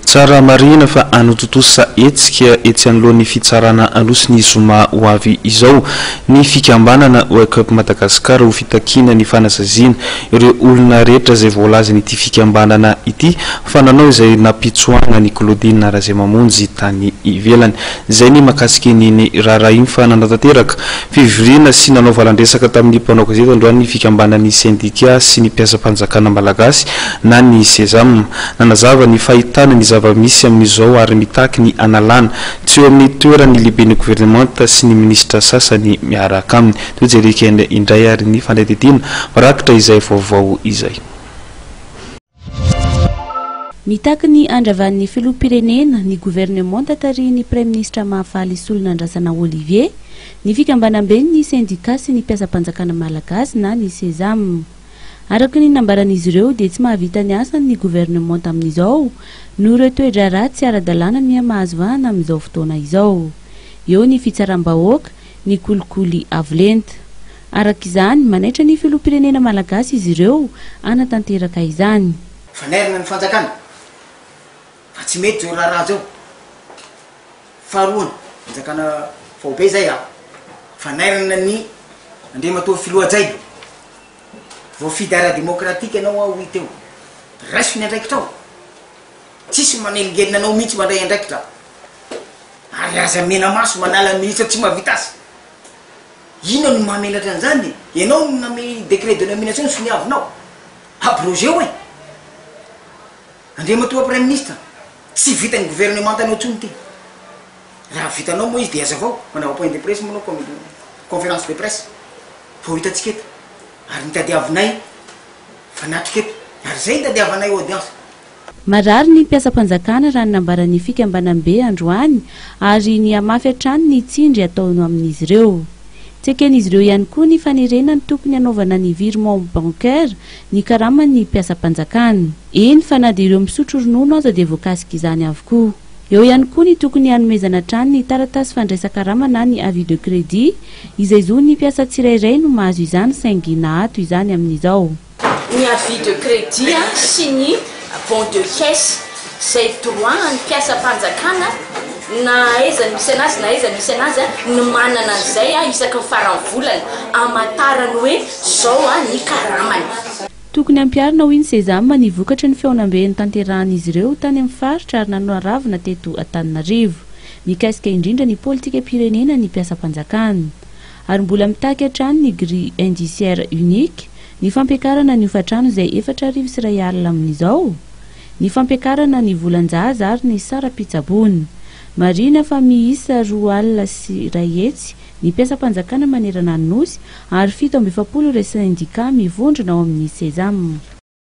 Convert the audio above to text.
tsara marina fa anototosa etsika etsy anolohan'ny fitsarana alosiny zoma ho avy izao ny fikambanana World Cup Madagasikara ho fitakina ny fanasaziana ireo olona rehetra izay voalaza nyity fikambanana ity fa nanao izay napitsoana ny Claudine Razemamonjy tany ivelany izay ny makasika ny raharainy fa nanatateraka fivoriana sy nanao valandresaka tamin'ny mpanao gazety androany ny fikambanany syndicat sy ny mpiasam-panjakana malagasy na ny Sesam nanazava ny fahitana ny zava-misy amin'izao ary mitaky ny analana tsy eo amin'ny toerany lehiben'ny gouvernemanta sy ny ministra sasany miaraka aminy toy jerika indray ary ny fandatetena marakitra izay vaovao izay mitaky ny andravan'ny filoham-pirenena ny gouvernemanta tariny prime ministre Mahafaly Solonandrasana Olivier ny fikambanam-beny ny syndicat sy ny mpiasam-panjakana malagasy na ny Sesam araka ny nambaran'izy ireo dia tsy mahavita ny asany ny gouvernement amin'izao no ireo toetra ratsy ara-dalàna ny mahazo vahana amin'izao fotoana izao eo ny fitsaram-bahoaka ny kolikoly avolenta araka izany manaitra ny filoham-pirenena malagasy izy ireo anatanteraka izany fanairana ny fanjakana fa tsy mety zao raha zao faharoany fanjakana faobe zay fanairana ny andriamatoa filoha-jay voafidy ara-démocratique anao ao iteo raisy ny andraikitrao tsisy manelingelinanao mihitsy mandray andraikitra ary aza mena maso manala ministre tsy mahavita azy ino ny mahamelatra an'izany ianao name décret de nomination sy niavinao abrogé hoe andriamatoa prime ministre tsy vita ny gouvernement anao tsony ty raha vitanao moa izy de aza avao manao point de presse manao conférence de presse fo hitatsiketa ary nitadiavinay fanatriketo ary zay nitadiavanay audience marary ny mpiasam-panjakana raha nambaran'ny fikambanam-be androany ary ny amafy hatrany ny tsindry ataony amin'izy ireo tsy eken'izy ireo ihany koa ny fanerenany tokony anaovana ny virement bancaire ny karaman'ny mpiasam-panjakana eny fa na dia ireo misotro ronono aza dia voakasika izany avokoa eo ihany koa ny tokony hanomezana hatrany ny taratasy fandraisan-karama na ny avis de crédit izay zo ny mpiasa tsirairay no mahazo izany saingy nahato izany amin'izao ny avis de crédit sy ny bon de caisse zay droit ny mpiasam-panjakana na aiza misy anazy na aiza misy anazy no manana an'izay isaky ny farany volana amatarany hoe zao ny karamany tokony ampiarina ho iny Sesam ny vokatra ny feonam-beny tanterahan'izy ireo tany amin'ny faritra ary nanoaravina teto Antananarivo mikasika indrindra ny politika pirenena ny mpiasam-panjakana ary mbola mitaky hatrany ny grille indiciaire unique ny fampiakarana ny hofatrano izay 4,000 alina amin'izao ny fampiakarana ny volanjaza ary ny sara-pitsabony marina fa miisa 2 alina sy rayetsy ny mpiasam-panjakana manerana ny nosy ary 770 ireo syndicat mivondrona ao amin'ny Sesam